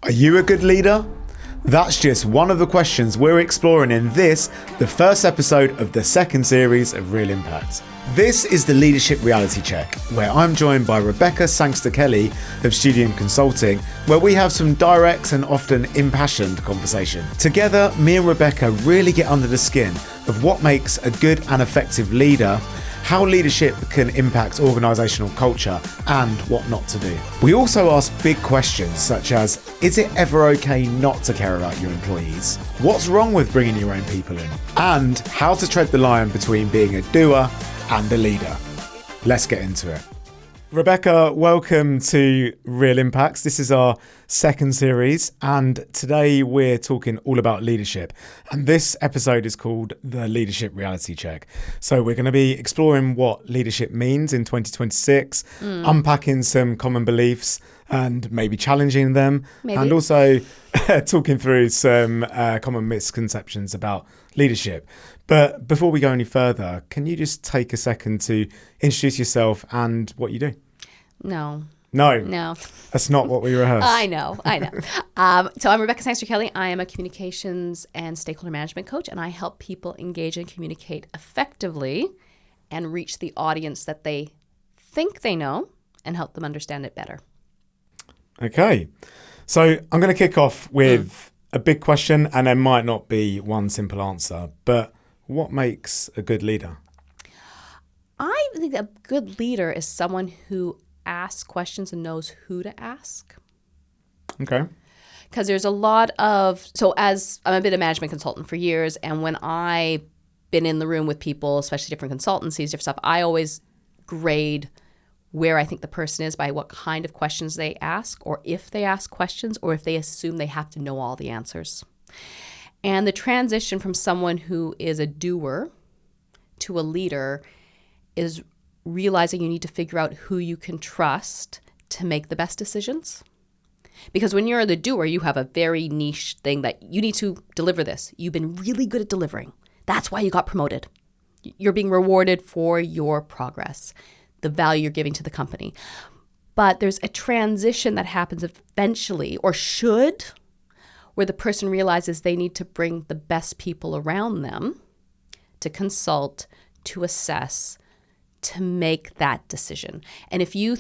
Are you a good leader? That's just one of the questions we're exploring in this, the first episode of the second series of Real Impact. This is the Leadership Reality Check, where I'm joined by Rebecca Sangster-Kelly of Studium Consulting, where we have some direct and often impassioned conversation. Together, me and Rebecca really get under the skin of what makes a good and effective leader, how leadership can impact organisational culture, and what not to do. We also ask big questions such as, is it ever okay not to care about your employees? What's wrong with bringing your own people in? And how to tread the line between being a doer and a leader. Let's get into it. Rebecca, welcome to Real Impacts. This is our second series, and today we're talking all about leadership. And this episode is called the Leadership Reality Check. So we're going to be exploring what leadership means in 2026, unpacking some common beliefs and maybe challenging them, and also talking through some common misconceptions about leadership. But before we go any further, can you just take a second to introduce yourself and what you do? No. That's not what we rehearsed. I know. So I'm Rebecca Sangster-Kelly. I am a communications and stakeholder management coach, and I help people engage and communicate effectively and reach the audience that they think they know and help them understand it better. Okay. So I'm going to kick off with a big question, and there might not be one simple answer, but what makes a good leader? I think a good leader is someone who asks questions and knows who to ask. Okay. Because there's a lot of, as I'm a management consultant for years, and when I've been in the room with people, especially different consultancies, different stuff, I always grade where I think the person is by what kind of questions they ask, or if they ask questions, or if they assume they have to know all the answers. And the transition from someone who is a doer to a leader is realizing you need to figure out who you can trust to make the best decisions. Because when you're the doer, you have a very niche thing that you need to deliver this. You've been really good at delivering. That's why you got promoted. You're being rewarded for your progress, the value you're giving to the company. But there's a transition that happens eventually, or should, where the person realizes they need to bring the best people around them to consult, to assess, to make that decision. And if you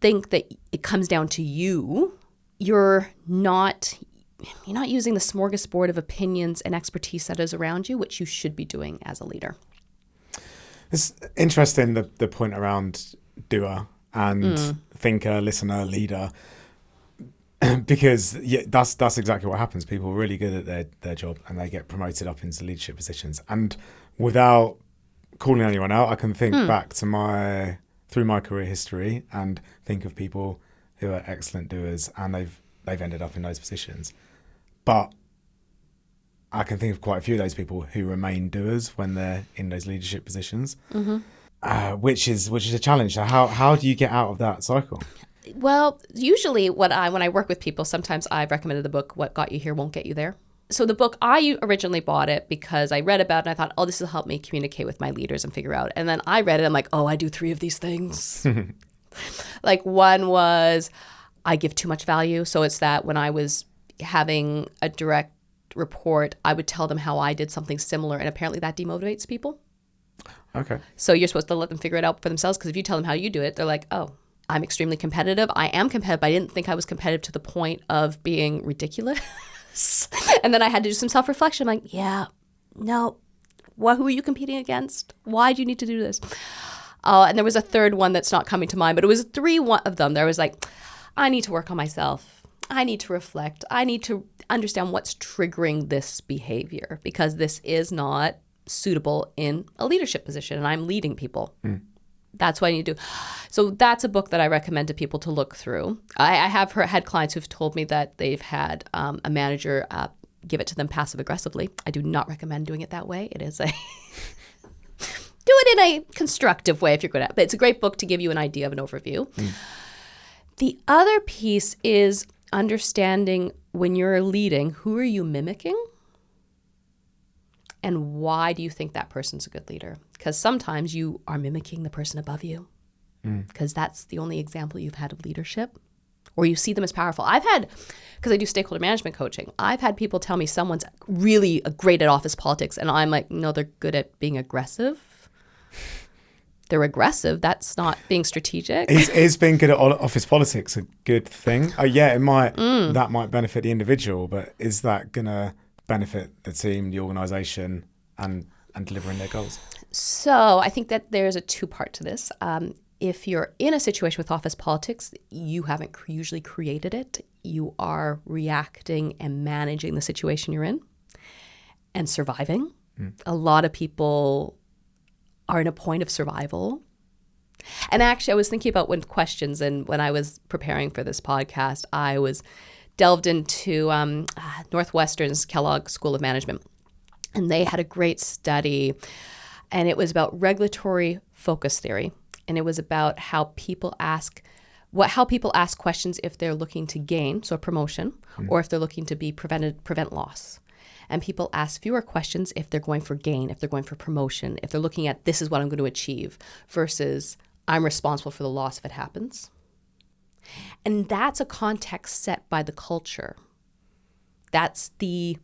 think that it comes down to you, you're not using the smorgasbord of opinions and expertise that is around you, which you should be doing as a leader. It's interesting, the point around doer and thinker, listener, leader, because that's exactly what happens. People are really good at their job and they get promoted up into leadership positions. And without calling anyone out, I can think back to through my career history and think of people who are excellent doers and they've ended up in those positions. But I can think of quite a few of those people who remain doers when they're in those leadership positions, which is a challenge. So how do you get out of that cycle? Well, usually when I work with people, sometimes I've recommended the book, What Got You Here Won't Get You There. So the book, I originally bought it because I read about it and I thought, oh, this will help me communicate with my leaders and figure out. And then I read it, I'm like, oh, I do 3 of these things. Like one was, I give too much value. So it's that when I was having a direct report, I would tell them how I did something similar, and apparently that demotivates people. Okay. So you're supposed to let them figure it out for themselves, because if you tell them how you do it, they're like, oh, I'm extremely competitive. I am competitive, but I didn't think I was competitive to the point of being ridiculous. And then I had to do some self-reflection. I'm like, yeah, no, who are you competing against? Why do you need to do this? And there was a third one that's not coming to mind, but it was 3 of them. There was like, I need to work on myself. I need to reflect. I need to understand what's triggering this behavior, because this is not suitable in a leadership position and I'm leading people. That's what I need to do. So that's a book that I recommend to people to look through. I have had clients who've told me that they've had a manager give it to them passive aggressively. I do not recommend doing it that way. It is do it in a constructive way if you're good at it. But it's a great book to give you an idea of an overview. The other piece is understanding when you're leading, who are you mimicking? And why do you think that person's a good leader? Because sometimes you are mimicking the person above you because that's the only example you've had of leadership, or you see them as powerful. I've had, because I do stakeholder management coaching, I've had people tell me someone's really great at office politics, and I'm like, no, they're good at being aggressive. They're aggressive. That's not being strategic. Is being good at office politics a good thing? Yeah, it might. That might benefit the individual, but is that going to benefit the team, the organisation, and delivering their goals? So I think that there's a two-part to this. If you're in a situation with office politics, you haven't usually created it. You are reacting and managing the situation you're in and surviving. A lot of people are in a point of survival. And actually, I was thinking about questions, and when I was preparing for this podcast, I was delved into Northwestern's Kellogg School of Management, and they had a great study, and it was about regulatory focus theory, and it was about how people ask questions if they're looking to gain, so a promotion, or if they're looking to prevent loss. And people ask fewer questions if they're going for gain, if they're going for promotion, if they're looking at this is what I'm going to achieve versus I'm responsible for the loss if it happens. And that's a context set by the culture. That's the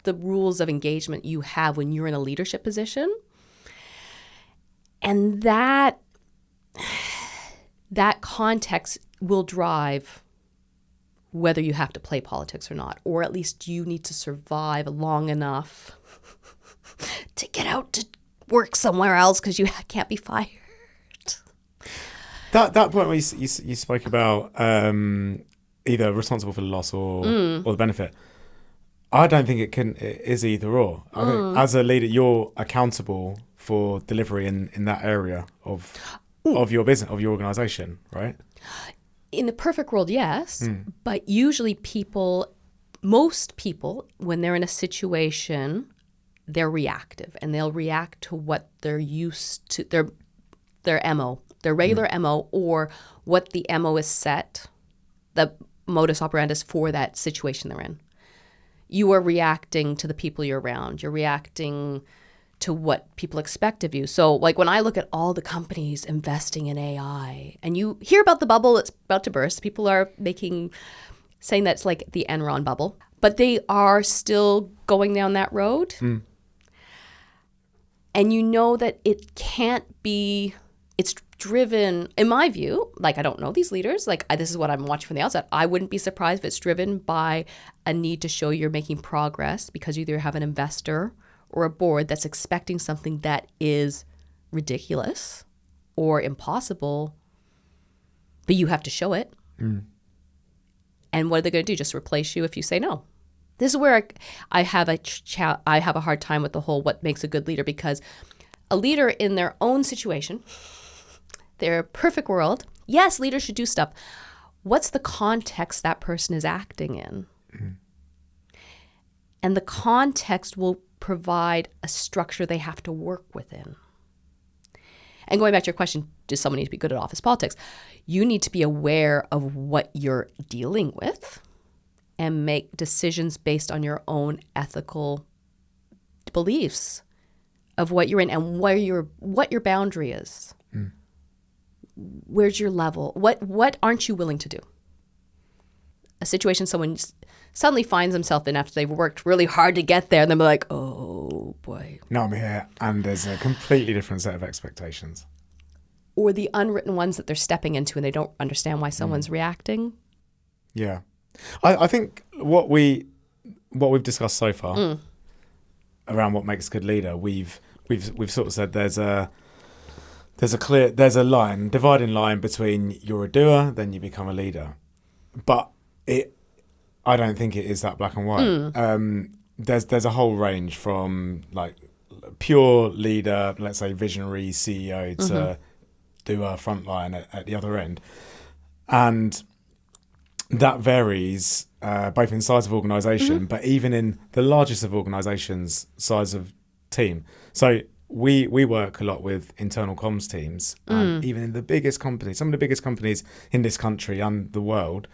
rules of engagement you have when you're in a leadership position. And that context will drive whether you have to play politics or not, or at least you need to survive long enough to get out to work somewhere else because you can't be fired. That point where you spoke about either responsible for the loss or the benefit, I don't think it is either or. I think as a leader, you're accountable for delivery in that area of your business, of your organisation, right? In the perfect world, yes. But usually most people, when they're in a situation, they're reactive, and they'll react to what they're used to, their MO, their regular MO, or what the MO is set, the modus operandus for that situation they're in. You are reacting to the people you're around. You're reacting to what people expect of you. So like when I look at all the companies investing in AI, and you hear about the bubble that's about to burst, people are saying that's like the Enron bubble, but they are still going down that road. And you know that it can't be, it's driven, in my view, like I don't know these leaders, like this is what I'm watching from the outside. I wouldn't be surprised if it's driven by a need to show you're making progress because you either have an investor or a board that's expecting something that is ridiculous or impossible, but you have to show it. And what are they going to do? Just replace you if you say no? This is where I have a hard time with the whole what makes a good leader, because a leader in their own situation, their perfect world, yes, leaders should do stuff. What's the context that person is acting in? And the context will provide a structure they have to work within. And going back to your question, does someone need to be good at office politics? You need to be aware of what you're dealing with and make decisions based on your own ethical beliefs of what you're in and what your boundary is. Where's your level? What aren't you willing to do? A situation someone suddenly finds themselves in after they've worked really hard to get there, and they're like, oh boy. Now I'm here, and there's a completely different set of expectations. Or the unwritten ones that they're stepping into and they don't understand why someone's reacting. Yeah. I think what we've discussed so far around what makes a good leader, we've sort of said there's a dividing line between you're a doer, then you become a leader. But I don't think it is that black and white. There's a whole range from like pure leader, let's say visionary CEO, to doer frontline at the other end. And that varies both in size of organisation, but even in the largest of organisations, size of team. So we work a lot with internal comms teams, and even in the biggest companies, some of the biggest companies in this country and the world,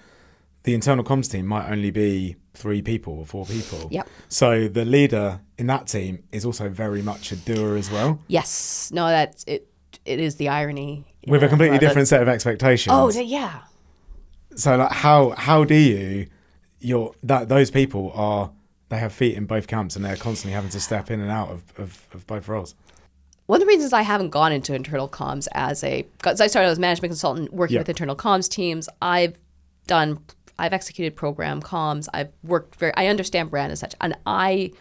the internal comms team might only be 3 people or 4 people. Yep. So the leader in that team is also very much a doer as well. Yes. No, that's it. It is the irony. With a completely different set of expectations. Oh, yeah. So like how do those people they have feet in both camps and they're constantly having to step in and out of both roles? One of the reasons I haven't gone into internal comms because I started as a management consultant working with internal comms teams. I've executed program comms. I understand brand and such. And I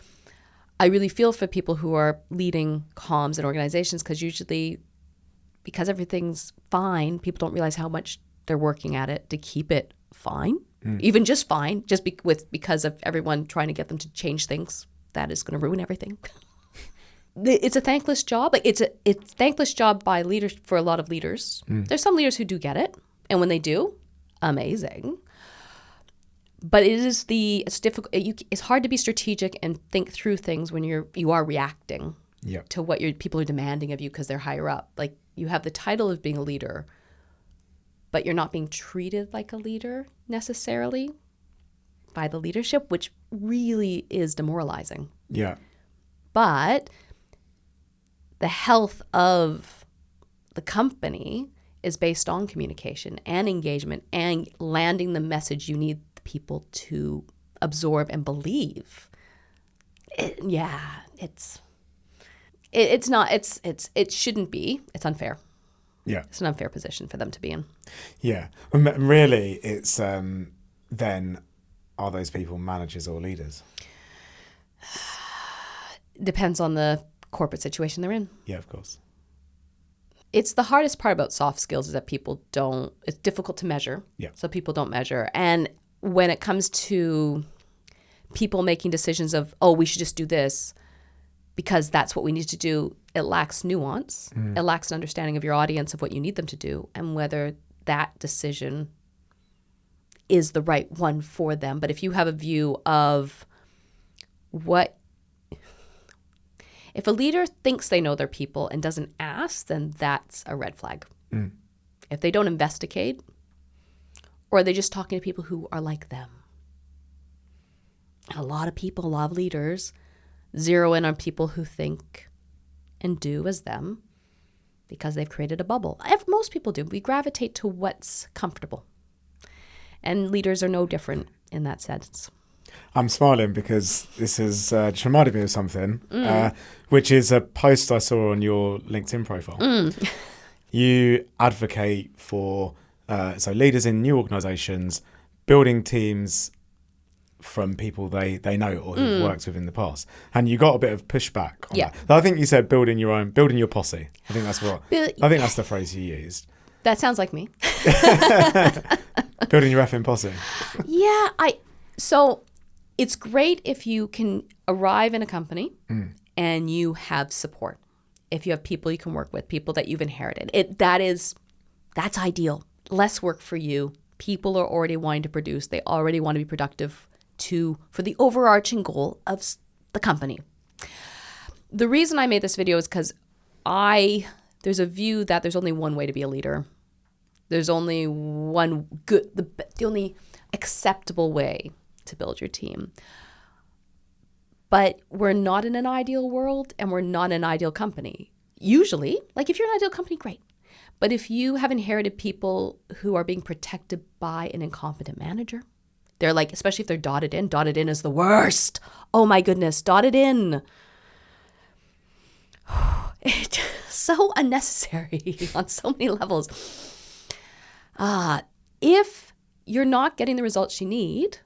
really feel for people who are leading comms in organizations because usually because everything's fine, people don't realize how much they're working at it to keep it fine, even just fine, because of everyone trying to get them to change things. That is going to ruin everything. It's a thankless job. Like it's a thankless job by leaders for a lot of leaders. There's some leaders who do get it, and when they do, amazing. But it's difficult. It's hard to be strategic and think through things when you are reacting to what your people are demanding of you because they're higher up. Like you have the title of being a leader, but you're not being treated like a leader necessarily by the leadership, which really is demoralizing. Yeah. But the health of the company is based on communication and engagement and landing the message you need the people to absorb and believe. It shouldn't be. It's unfair. Yeah. It's an unfair position for them to be in. Yeah. Really, it's then are those people managers or leaders? Depends on the corporate situation they're in. Yeah, of course. It's the hardest part about soft skills is that it's difficult to measure. Yeah. So people don't measure. And when it comes to people making decisions of, we should just do this because that's what we need to do, it lacks nuance. It lacks an understanding of your audience, of what you need them to do, and whether that decision is the right one for them. But if you have a view of if a leader thinks they know their people and doesn't ask, then that's a red flag. If they don't investigate, or are they just talking to people who are like them? A lot of leaders zero in on people who think and do as them because they've created a bubble. Most people do. We gravitate to what's comfortable. And leaders are no different in that sense. I'm smiling because this has just reminded me of something, which is a post I saw on your LinkedIn profile. You advocate for leaders in new organisations building teams from people they know or who've worked with in the past, and you got a bit of pushback on that. I think you said building your posse. I think that's the phrase you used. That sounds like me. Building your effing posse. Yeah, so it's great if you can arrive in a company and you have support. If you have people you can work with, people that you've inherited. That's ideal. Less work for you. People are already wanting to produce. They already want to be productive for the overarching goal of the company. The reason I made this video is because there's a view that there's only one way to be a leader. There's only the only acceptable way to build your team. But we're not in an ideal world, and we're not an ideal company. Usually, like if you're an ideal company, great. But if you have inherited people who are being protected by an incompetent manager, they're like, especially if they're dotted in is the worst. Oh my goodness, dotted in. It's so unnecessary on so many levels. If you're not getting the results you need,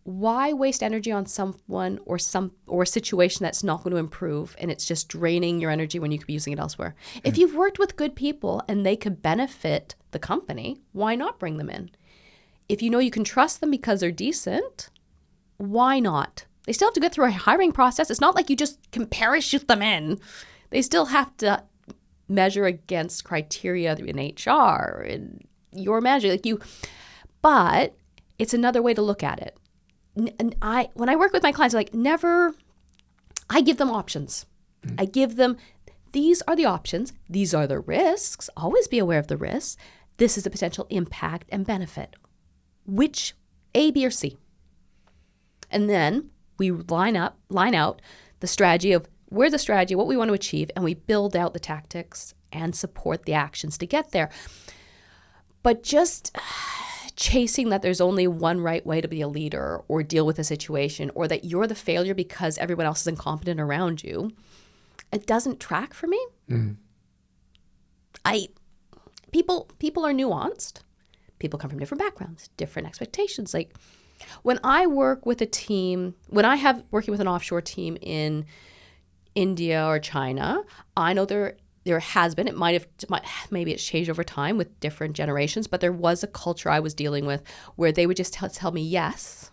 why waste energy on someone or a situation that's not going to improve and it's just draining your energy when you could be using it elsewhere? If you've worked with good people and they could benefit the company, why not bring them in? If you know you can trust them because they're decent, why not? They still have to go through a hiring process. It's not like you just can parachute them in. They still have to measure against criteria in HR and your manager, but it's another way to look at it. And when I work with my clients, I give them options. I give them, these are the options. These are the risks. Always be aware of the risks. This is the potential impact and benefit. Which A, B, or C? And then we line out the strategy of where's the strategy, what we want to achieve, and we build out the tactics and support the actions to get there. But just chasing that there's only one right way to be a leader or deal with a situation, or that you're the failure because everyone else is incompetent around you, it doesn't track for me. People are nuanced. People come from different backgrounds, different expectations. Like when I work with a team, when I have working with an offshore team in India or China, I know there has been, maybe it's changed over time with different generations, but there was a culture I was dealing with where they would just tell me yes.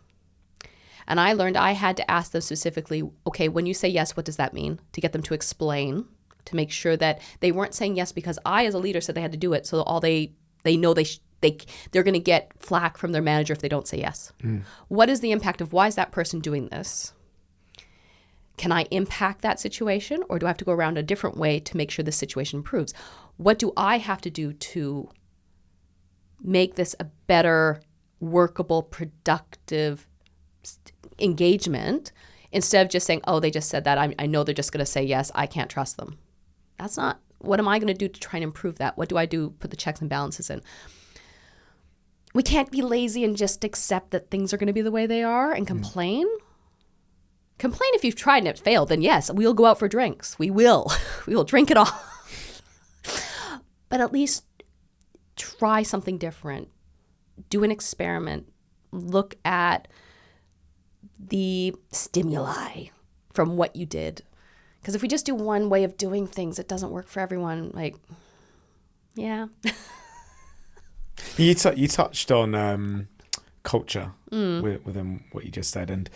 And I learned I had to ask them specifically, okay, when you say yes, what does that mean? To get them to explain, to make sure that they weren't saying yes because I, as a leader, said they had to do it. So all they know they're going to get flack from their manager if they don't say yes. What is the impact of why is that person doing this? Can I impact that situation, or do I have to go around a different way to make sure the situation improves? What do I have to do to make this a better, workable, productive engagement instead of just saying, oh, they just said that. I know they're just going to say yes. I can't trust them. That's not, what am I going to do to try and improve that? What do I do? Put the checks and balances in. We can't be lazy and just accept that things are going to be the way they are and complain. Complain if you've tried and it failed, then yes, we'll go out for drinks. We will. We will drink it all. But at least try something different. Do an experiment. Look at the stimuli from what you did. Because if we just do one way of doing things, it doesn't work for everyone. Like, yeah. You touched on culture within what you just said. And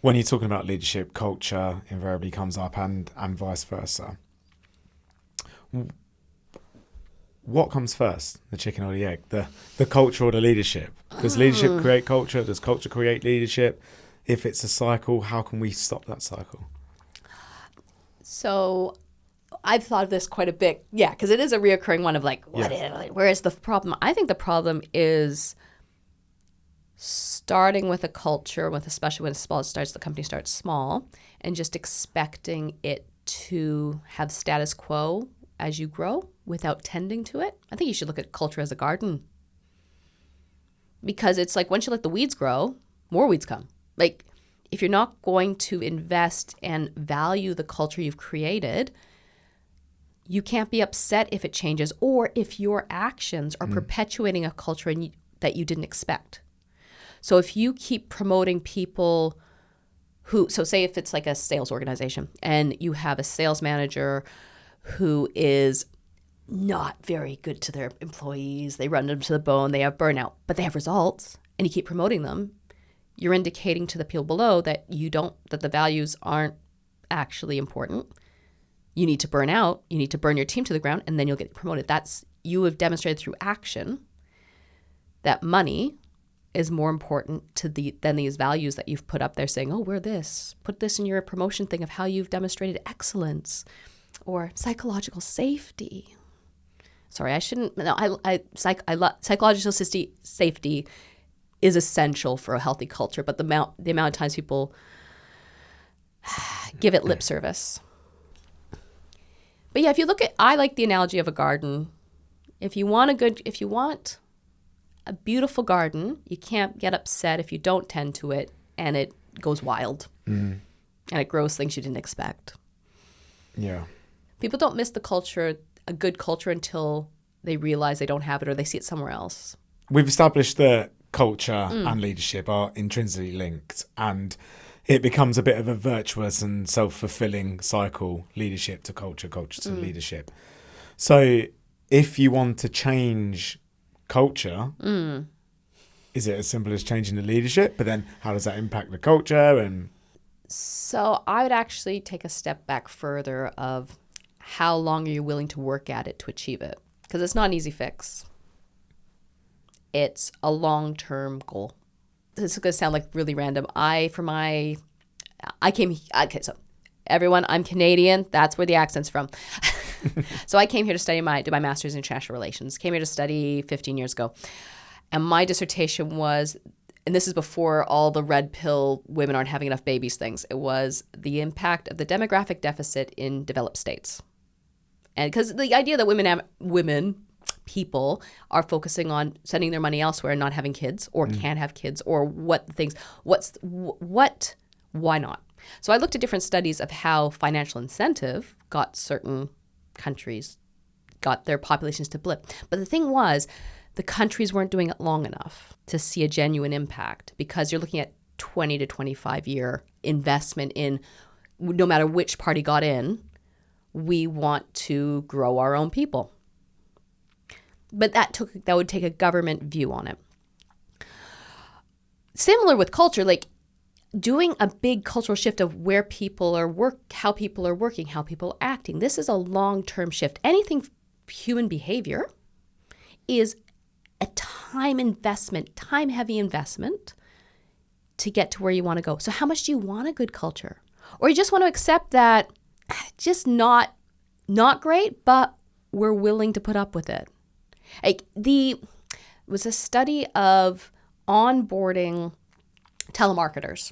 when you're talking about leadership, culture invariably comes up and vice versa. What comes first, the chicken or the egg? The culture or the leadership? Does leadership create culture? Does culture create leadership? If it's a cycle, how can we stop that cycle? So I've thought of this quite a bit. Yeah, because it is a reoccurring one of where is the problem? I think the problem is starting with a culture, especially when the company starts small, and just expecting it to have status quo as you grow without tending to it. I think you should look at culture as a garden. Because it's like once you let the weeds grow, more weeds come. Like if you're not going to invest and value the culture you've created, you can't be upset if it changes or if your actions are perpetuating a culture that you didn't expect. So if you keep promoting people say if it's like a sales organization and you have a sales manager who is not very good to their employees, they run them to the bone, they have burnout, but they have results, and you keep promoting them, you're indicating to the people below that that the values aren't actually important. You need to burn out, you need to burn your team to the ground, and then you'll get promoted. You have demonstrated through action that money is more important than these values that you've put up there saying, oh, we're this. Put this in your promotion thing of how you've demonstrated excellence or psychological safety. Sorry, I shouldn't. No, psychological safety is essential for a healthy culture, but the amount of times people give it lip service. But yeah, I like the analogy of a garden. If you want a beautiful garden, you can't get upset if you don't tend to it and it goes wild and it grows things you didn't expect. Yeah. People don't miss a good culture until they realize they don't have it or they see it somewhere else. We've established that culture and leadership are intrinsically linked, and it becomes a bit of a virtuous and self-fulfilling cycle, leadership to culture, culture to leadership. So if you want to change culture, is it as simple as changing the leadership? But then how does that impact the culture? And so I would actually take a step back further of how long are you willing to work at it to achieve it? Because it's not an easy fix. It's a long-term goal. This is going to sound like really random. So everyone, I'm Canadian. That's where the accent's from. So I came here to do my master's in international relations. Came here to study 15 years ago. And my dissertation was, and this is before all the red pill women aren't having enough babies things. It was the impact of the demographic deficit in developed states. And because the idea that women people are focusing on sending their money elsewhere and not having kids or can't have kids or why not? So I looked at different studies of how financial incentive got certain countries, got their populations to blip. But the thing was, the countries weren't doing it long enough to see a genuine impact, because you're looking at 20 to 25 year investment in, no matter which party got in, we want to grow our own people. But that would take a government view on it. Similar with culture, like doing a big cultural shift of where people are how people are working, how people are acting. This is a long-term shift. Anything human behavior is a time-heavy investment to get to where you want to go. So how much do you want a good culture? Or you just want to accept that just not great, but we're willing to put up with it. Like it was a study of onboarding telemarketers.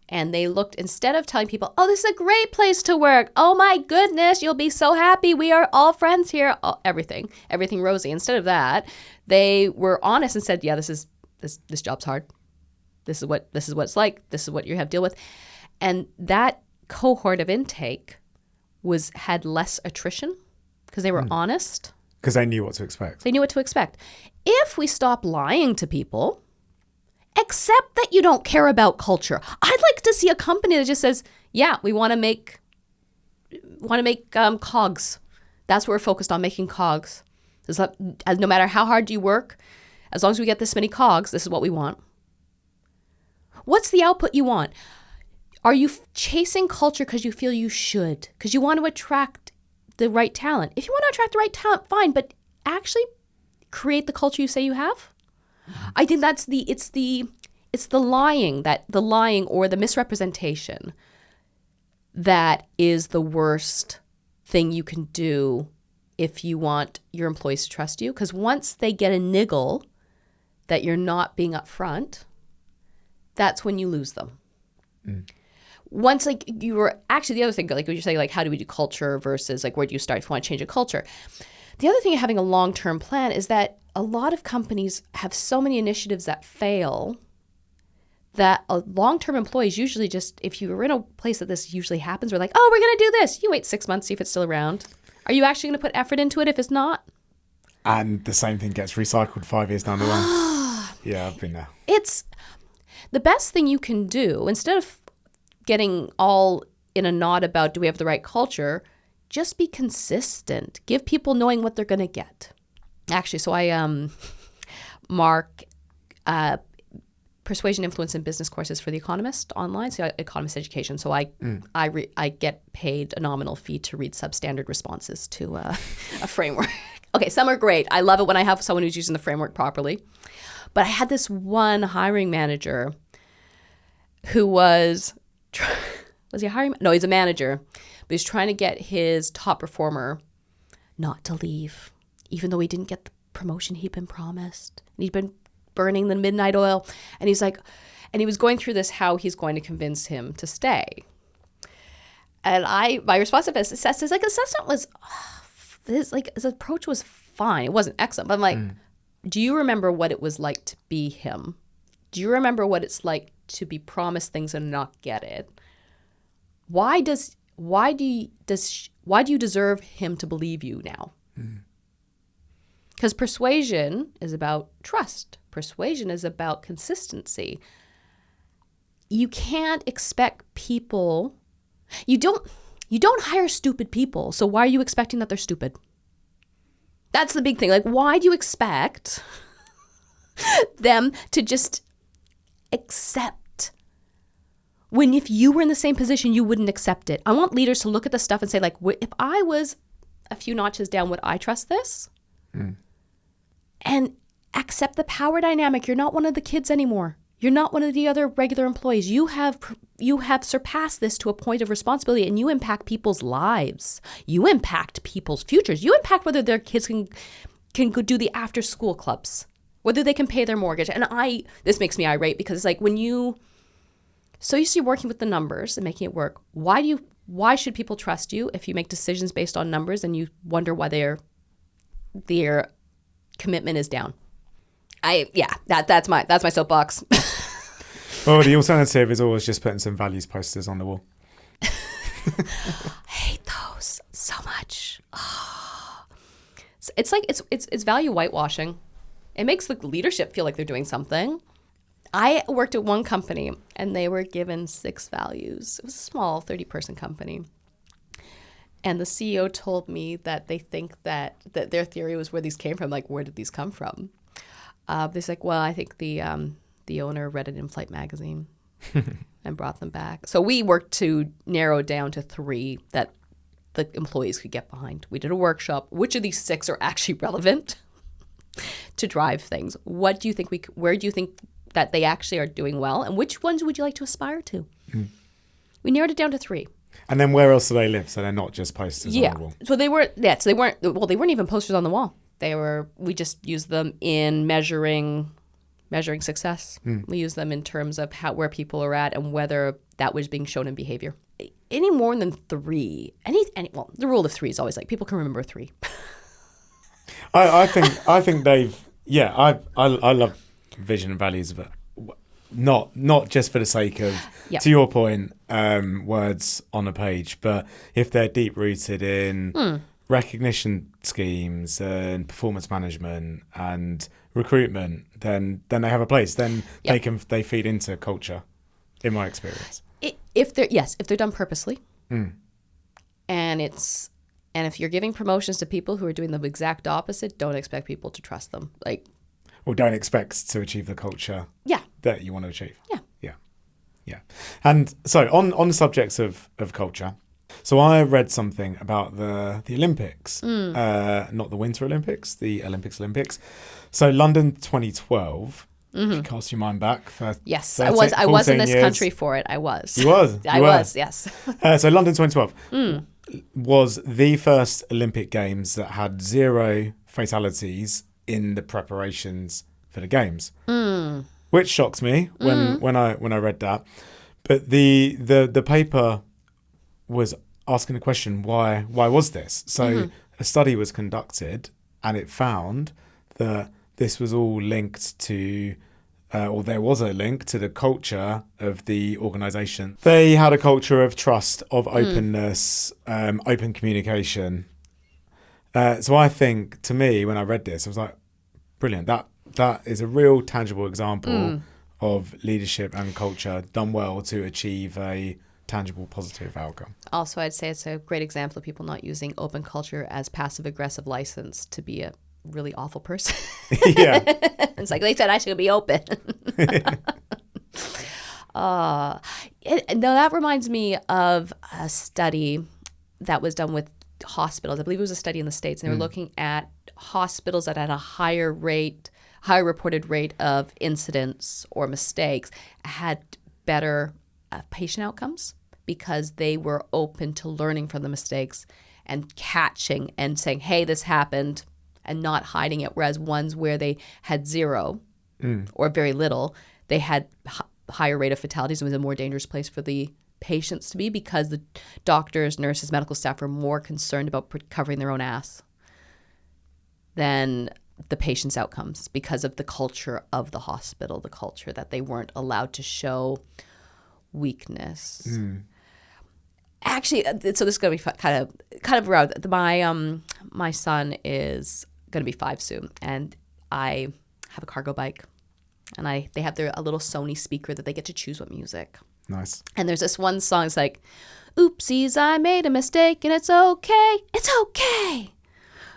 And they looked, instead of telling people, oh, this is a great place to work. Oh my goodness, you'll be so happy. We are all friends here. Oh, everything rosy. Instead of that, they were honest and said, yeah, this job's hard. This is what it's like. This is what you have to deal with. And that cohort of intake had less attrition because they were honest. Because they knew what to expect. If we stop lying to people, accept that you don't care about culture. I'd like to see a company that just says, yeah, we want to make cogs. That's what we're focused on, making cogs. No matter how hard you work, as long as we get this many cogs, this is what we want. What's the output you want? Are you chasing culture because you feel you should? Because you want to attract the right talent? If you want to attract the right talent, fine, but actually create the culture you say you have. I think it's the lying or the misrepresentation that is the worst thing you can do if you want your employees to trust you. Because once they get a niggle that you're not being upfront, that's when you lose them. Once, like, you were actually, the other thing, like when you're saying, like, how do we do culture versus like where do you start if you want to change a culture? The other thing of having a long-term plan is that a lot of companies have so many initiatives that fail that long-term employees usually just, if you were in a place that this usually happens, we're like, oh, we're going to do this. You wait 6 months, see if it's still around. Are you actually going to put effort into it if it's not? And the same thing gets recycled 5 years down the line. Yeah, I've been there. It's the best thing you can do, instead of getting all in a knot about do we have the right culture, just be consistent. Give people knowing what they're going to get. Actually, so I mark persuasion, influence, and business courses for The Economist online, so Economist education. So I get paid a nominal fee to read substandard responses to a framework. Okay, some are great. I love it when I have someone who's using the framework properly. But I had this one hiring manager who was he a hiring? No, he's a manager. But he's trying to get his top performer not to leave, even though he didn't get the promotion he'd been promised. And he'd been burning the midnight oil. And he's like, and he was going through this, how he's going to convince him to stay. And my response to his assessment was, his approach was fine. It wasn't excellent. But I'm like, do you remember what it was like to be him? Do you remember what it's like to be promised things and not get it? Why do you deserve him to believe you now? Because persuasion is about trust. Persuasion is about consistency. You can't expect people. You don't hire stupid people. So why are you expecting that they're stupid? That's the big thing. Like, why do you expect them to just accept when if you were in the same position, you wouldn't accept it? I want leaders to look at the stuff and say, like, if I was a few notches down, would I trust this? And accept the power dynamic. You're not one of the kids anymore. You're not one of the other regular employees. You have surpassed this to a point of responsibility, and you impact people's lives. You impact people's futures. You impact whether their kids can go do the after-school clubs, whether they can pay their mortgage. And this makes me irate because it's like when you so used to working with the numbers and making it work. Why should people trust you if you make decisions based on numbers and you wonder why they're commitment is down. That's my soapbox. Well, the alternative is always just putting some values posters on the wall. I hate those so much. Oh. It's like it's value whitewashing. It makes the leadership feel like they're doing something. I worked at one company and they were given 6 values. It was a small 30-person company. And the CEO told me that they think that their theory was where these came from. Like, where did these come from? They're like, well, I think the owner read it in Flight magazine and brought them back. So we worked to narrow down to 3 that the employees could get behind. We did a workshop. Which of these 6 are actually relevant to drive things? Where do you think that they actually are doing well? And which ones would you like to aspire to? We narrowed it down to 3. And then where else do they live? So they're not just posters on the wall. So they weren't even posters on the wall. We just used them in measuring success. We use them in terms of where people are at and whether that was being shown in behavior. Any more than 3, the rule of 3 is always like people can remember 3. I think they've I love vision and values, but not just for the sake of, to your point, words on a page, but if they're deep rooted in recognition schemes and performance management and recruitment, then they have a place. Then they feed into culture, in my experience. If they're done purposely, and if you're giving promotions to people who are doing the exact opposite, don't expect people to trust them. Or don't expect to achieve the culture that you want to achieve. Yeah. And so on the subjects of culture, so I read something about the Olympics, not the Winter Olympics, the Olympics. So London 2012, if you cast your mind back for yes, I was in this country for it. I was. You was? I was, yes. So London 2012 was the first Olympic Games that had 0 fatalities in the preparations for the games, which shocked me when I read that. But the paper was asking the question, why was this? So a study was conducted and it found that this was all linked to or there was a link to the culture of the organisation. They had a culture of trust, of openness, open communication. So I think, to me, when I read this, I was like, brilliant. That is a real tangible example of leadership and culture done well to achieve a tangible, positive outcome. Also, I'd say it's a great example of people not using open culture as passive-aggressive license to be a really awful person. Yeah. It's like they said I should be open. That reminds me of a study that was done with hospitals. I believe it was a study in the States. And they were looking at hospitals that had a higher reported rate of incidents or mistakes, had better patient outcomes because they were open to learning from the mistakes and catching and saying, hey, this happened, and not hiding it. Whereas ones where they had 0 or very little, they had higher rate of fatalities. It was a more dangerous place for the patients to be because the doctors, nurses, medical staff were more concerned about covering their own ass than the patient's outcomes because of the culture of the hospital, the culture that they weren't allowed to show weakness. Actually, so this is going to be kind of around. My son is going to be 5 soon, and I have a cargo bike, and they have a little Sony speaker that they get to choose what music. Nice. And there's this one song. It's like, oopsies, I made a mistake, and it's okay. It's okay.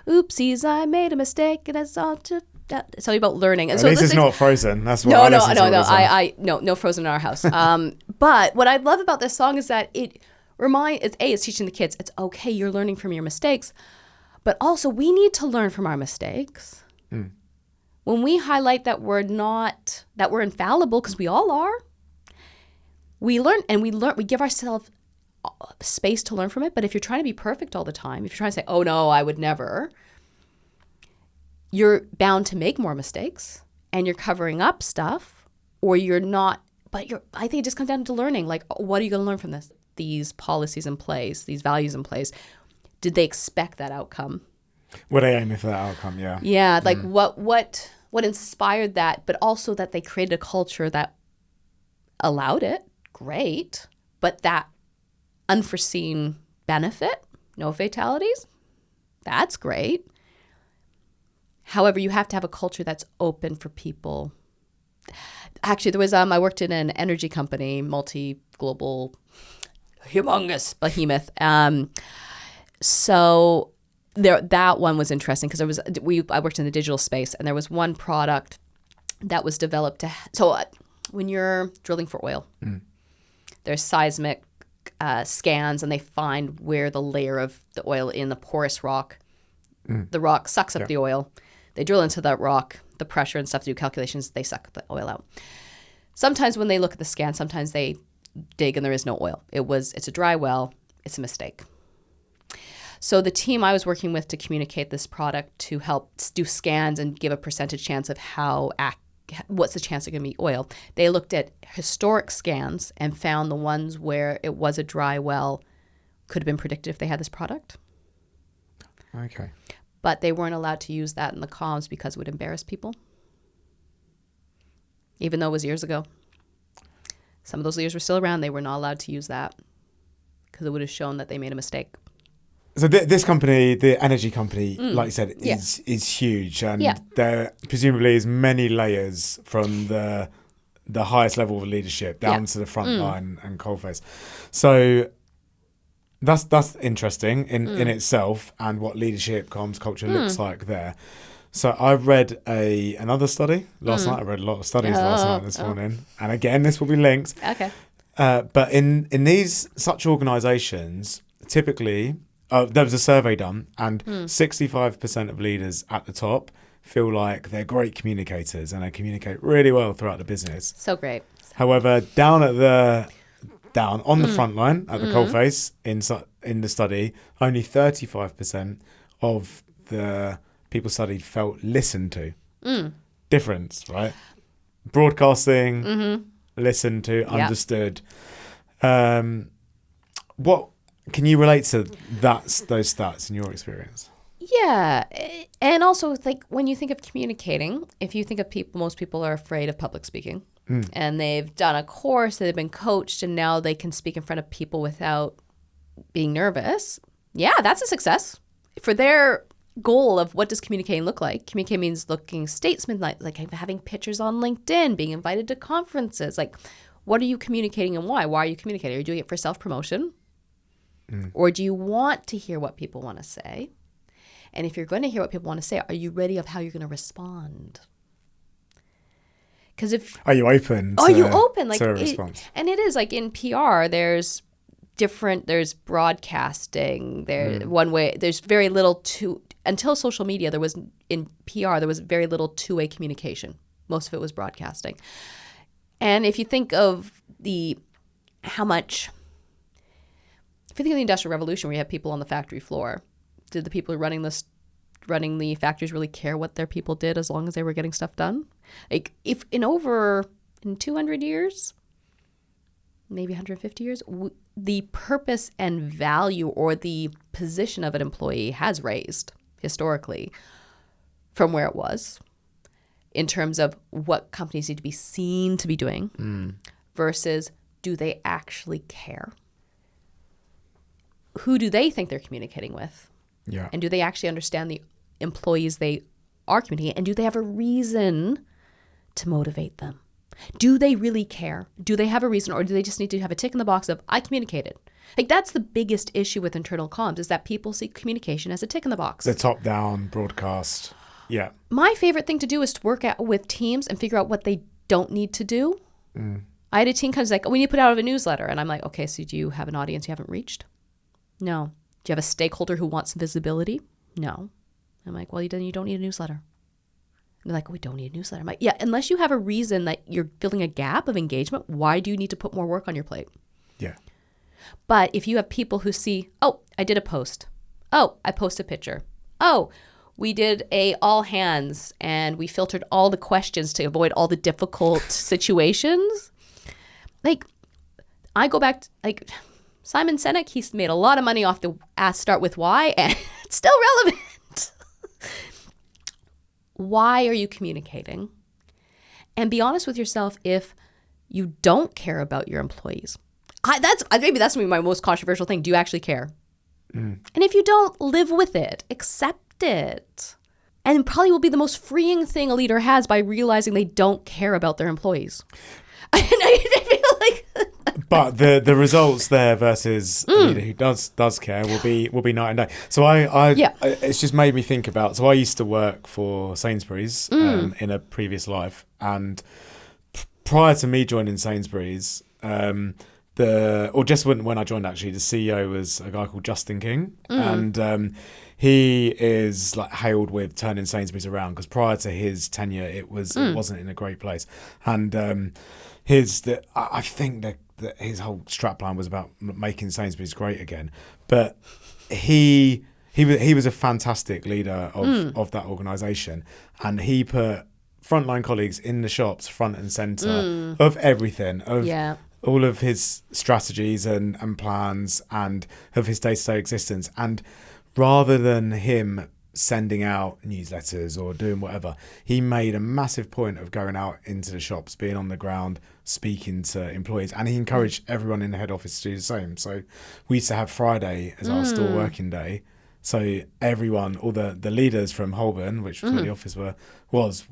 Oopsies, I made a mistake, and it's all to. It's all about learning. And At least it's not Frozen. That's what no Frozen in our house. But what I love about this song is that it's teaching the kids it's okay, you're learning from your mistakes, but also we need to learn from our mistakes. When we highlight that we're infallible, because we all are, we give ourselves space to learn from it. But if you're trying to be perfect all the time, if you're trying to say, oh no, I would never, you're bound to make more mistakes and you're covering up stuff, or you're not, I think it just comes down to learning. Like, what are you going to learn from this? These policies in place, these values in place, did they expect that outcome? Were they aiming for that outcome? Yeah. Yeah, like what inspired that, but also that they created a culture that allowed it. Great, but that unforeseen benefit, no fatalities, that's great. However, you have to have a culture that's open for people. Actually, there was I worked in an energy company, multi-global, humongous behemoth. So that one was interesting because I worked in the digital space, and there was one product that was developed when you're drilling for oil, there's seismic scans, and they find where the layer of the oil in the porous rock, the rock sucks up the oil. They drill into that rock, the pressure and stuff to do calculations, they suck the oil out. Sometimes when they look at the scan, sometimes they dig and there is no oil. It's a dry well, it's a mistake. So the team I was working with to communicate this product to help do scans and give a percentage chance of what's the chance it's going to be oil. They looked at historic scans and found the ones where it was a dry well could have been predicted if they had this product. Okay. But they weren't allowed to use that in the comms because it would embarrass people, even though it was years ago. Some of those leaders were still around. They were not allowed to use that because it would have shown that they made a mistake. So this company, the energy company, like you said, is huge, and there presumably is many layers from the highest level of leadership down to the front line and coalface. So that's interesting in itself, and what leadership comms culture looks like there. So I read another study last night. I read a lot of studies last night and this morning, and again this will be linked. Okay. But in these such organisations, typically. There was a survey done, and 65% of leaders at the top feel like they're great communicators and they communicate really well throughout the business. So great. However, down on the front line at the coalface in the study, only 35% of the people studied felt listened to. Difference, right? Broadcasting, listened to, understood. What can you relate to those stats in your experience? Yeah. And also, like, when you think of communicating, if you think of most people are afraid of public speaking. And they've done a course, they've been coached, and now they can speak in front of people without being nervous. Yeah, that's a success. For their goal of what does communicating look like, communicating means looking statesman-like, like having pictures on LinkedIn, being invited to conferences. Like, what are you communicating and why? Why are you communicating? Are you doing it for self-promotion? Or do you want to hear what people want to say? And if you're going to hear what people want to say, are you ready of how you're going to respond? Because are you open? Are you open? Like, to a response? And it is like in PR, there's broadcasting. One way. There's very little until social media. In PR, there was very little two-way communication. Most of it was broadcasting. And if you think of how much. If you think of the Industrial Revolution, where you have people on the factory floor, did the people running the factories really care what their people did as long as they were getting stuff done? Like, if in 200 years, maybe 150 years, the purpose and value or the position of an employee has raised historically from where it was in terms of what companies need to be seen to be doing versus do they actually care? Who do they think they're communicating with? Yeah. And do they actually understand the employees they are communicating? And do they have a reason to motivate them? Do they really care? Do they have a reason, or do they just need to have a tick in the box of, I communicated? Like, that's the biggest issue with internal comms, is that people see communication as a tick in the box. The top-down broadcast. Yeah. My favorite thing to do is to work out with teams and figure out what they don't need to do. I had a team comes like, we need to put out a newsletter. And I'm like, okay, so do you have an audience you haven't reached? No. Do you have a stakeholder who wants visibility? No. I'm like, well, then you don't need a newsletter. And they're like, we don't need a newsletter. I'm like, yeah, unless you have a reason that you're filling a gap of engagement, why do you need to put more work on your plate? Yeah. But if you have people who see, oh, I did a post. Oh, I posted a picture. Oh, we did a all hands and we filtered all the questions to avoid all the difficult situations. Like, I go back to, like, Simon Sinek, he's made a lot of money off the Start With Why, and it's still relevant. Why are you communicating? And be honest with yourself if you don't care about your employees. Maybe that's my most controversial thing. Do you actually care? And if you don't, live with it. Accept it. And it probably will be the most freeing thing a leader has by realizing they don't care about their employees. And I feel like... But the results there versus a leader who does care will be night and day. So it's just made me think about. So I used to work for Sainsbury's in a previous life, and prior to me joining Sainsbury's, just when I joined, actually, the CEO was a guy called Justin King, and he is like hailed with turning Sainsbury's around, because prior to his tenure, it wasn't in a great place, and I think that his whole strapline was about making Sainsbury's great again. But he was a fantastic leader of that organisation, and he put frontline colleagues in the shops front and centre of everything, all of his strategies and plans and of his day-to-day existence. And rather than him sending out newsletters or doing whatever, he made a massive point of going out into the shops, being on the ground, speaking to employees, and he encouraged everyone in the head office to do the same. So we used to have Friday as our store working day. So everyone, all the leaders from Holborn, which was where the office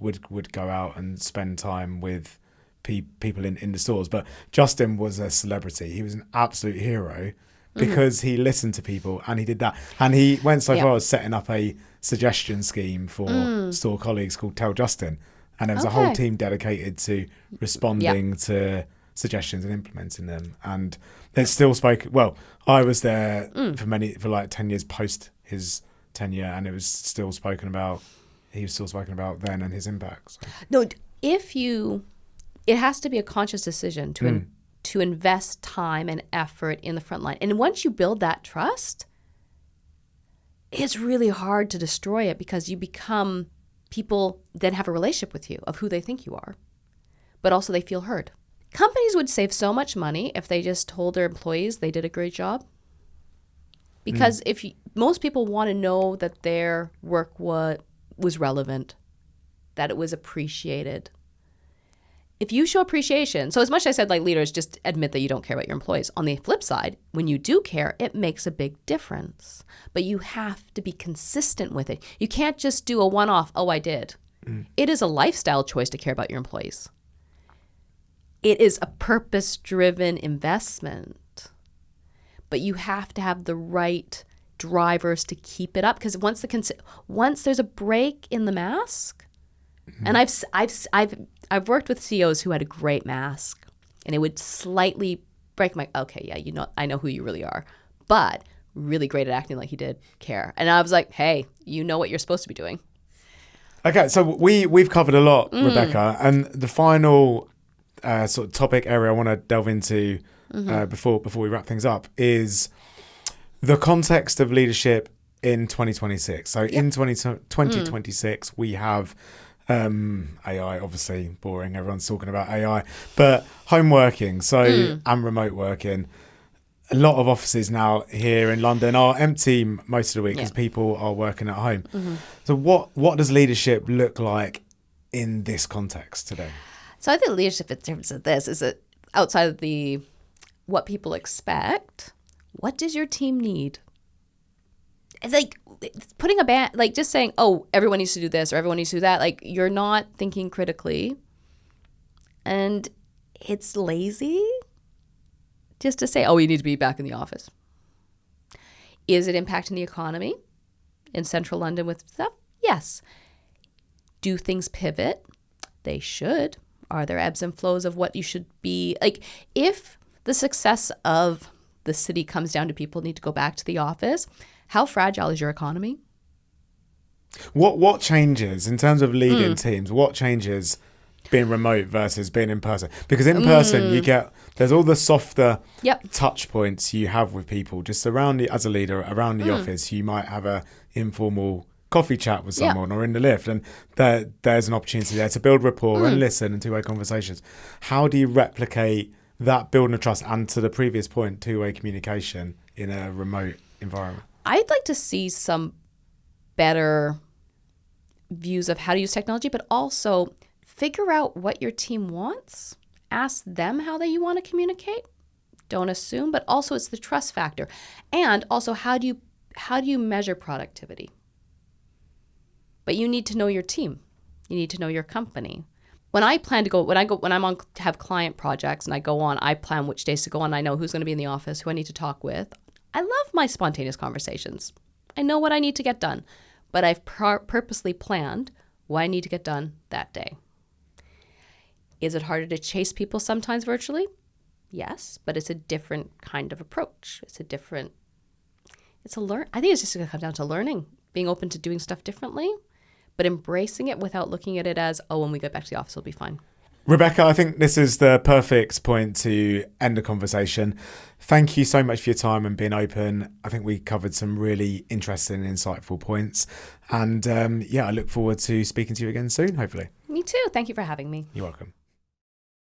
would go out and spend time with people in the stores. But Justin was a celebrity. He was an absolute hero because he listened to people, and he did that. And he went so far as setting up a suggestion scheme for store colleagues called Tell Justin. And there was a whole team dedicated to responding to suggestions and implementing them. And they still spoke. Well, I was there for like 10 years post his tenure, and it was still spoken about. He was still spoken about then and his impact. So. No, it has to be a conscious decision to invest time and effort in the front line. And once you build that trust, it's really hard to destroy it, because you become, people then have a relationship with you of who they think you are, but also they feel heard. Companies would save so much money if they just told their employees they did a great job. Because most people want to know that their work was relevant, that it was appreciated. If you show appreciation, so as much as I said, like, leaders, just admit that you don't care about your employees. On the flip side, when you do care, it makes a big difference. But you have to be consistent with it. You can't just do a one-off, oh, I did. It is a lifestyle choice to care about your employees. It is a purpose-driven investment. But you have to have the right drivers to keep it up, because once there's a break in the mask, and I've worked with CEOs who had a great mask, and it would slightly break my, okay, yeah, I know who you really are, but really great at acting like you did care. And I was like, hey, you know what you're supposed to be doing. Okay, so we've covered a lot, Rebecca, and the final sort of topic area I want to delve into before we wrap things up is the context of leadership in 2026. So in 2026, we have AI, obviously boring. Everyone's talking about AI, but home working, and remote working. A lot of offices now here in London are empty most of the week because people are working at home. So what does leadership look like in this context today? So I think leadership in terms of this is that outside of what people expect, what does your team need? Like putting just saying, oh, everyone needs to do this or everyone needs to do that. Like, you're not thinking critically, and it's lazy just to say, oh, you need to be back in the office. Is it impacting the economy in central London with stuff? Yes. Do things pivot? They should. Are there ebbs and flows of what you should be? Like, if the success of the city comes down to people need to go back to the office, how fragile is your economy? What changes in terms of leading teams? What changes being remote versus being in person? Because in person, there's all the softer touch points you have with people just around as a leader around the office. You might have a informal coffee chat with someone or in the lift, and there's an opportunity there to build rapport and listen and two-way conversations. How do you replicate that building of trust, and to the previous point, two-way communication in a remote environment? I'd like to see some better views of how to use technology, but also figure out what your team wants. Ask them how you want to communicate. Don't assume, but also it's the trust factor. And also, how do you measure productivity? But you need to know your team. You need to know your company. When I'm on to have client projects and I go on, I plan which days to go on. I know who's going to be in the office, who I need to talk with. I love my spontaneous conversations. I know what I need to get done, but I've purposely planned what I need to get done that day. Is it harder to chase people sometimes virtually? Yes, but it's a different kind of approach. I think it's just going to come down to learning, being open to doing stuff differently, but embracing it without looking at it as, oh, when we get back to the office, it'll be fine. Rebecca, I think this is the perfect point to end the conversation. Thank you so much for your time and being open. I think we covered some really interesting and insightful points. And I look forward to speaking to you again soon, hopefully. Me too. Thank you for having me. You're welcome.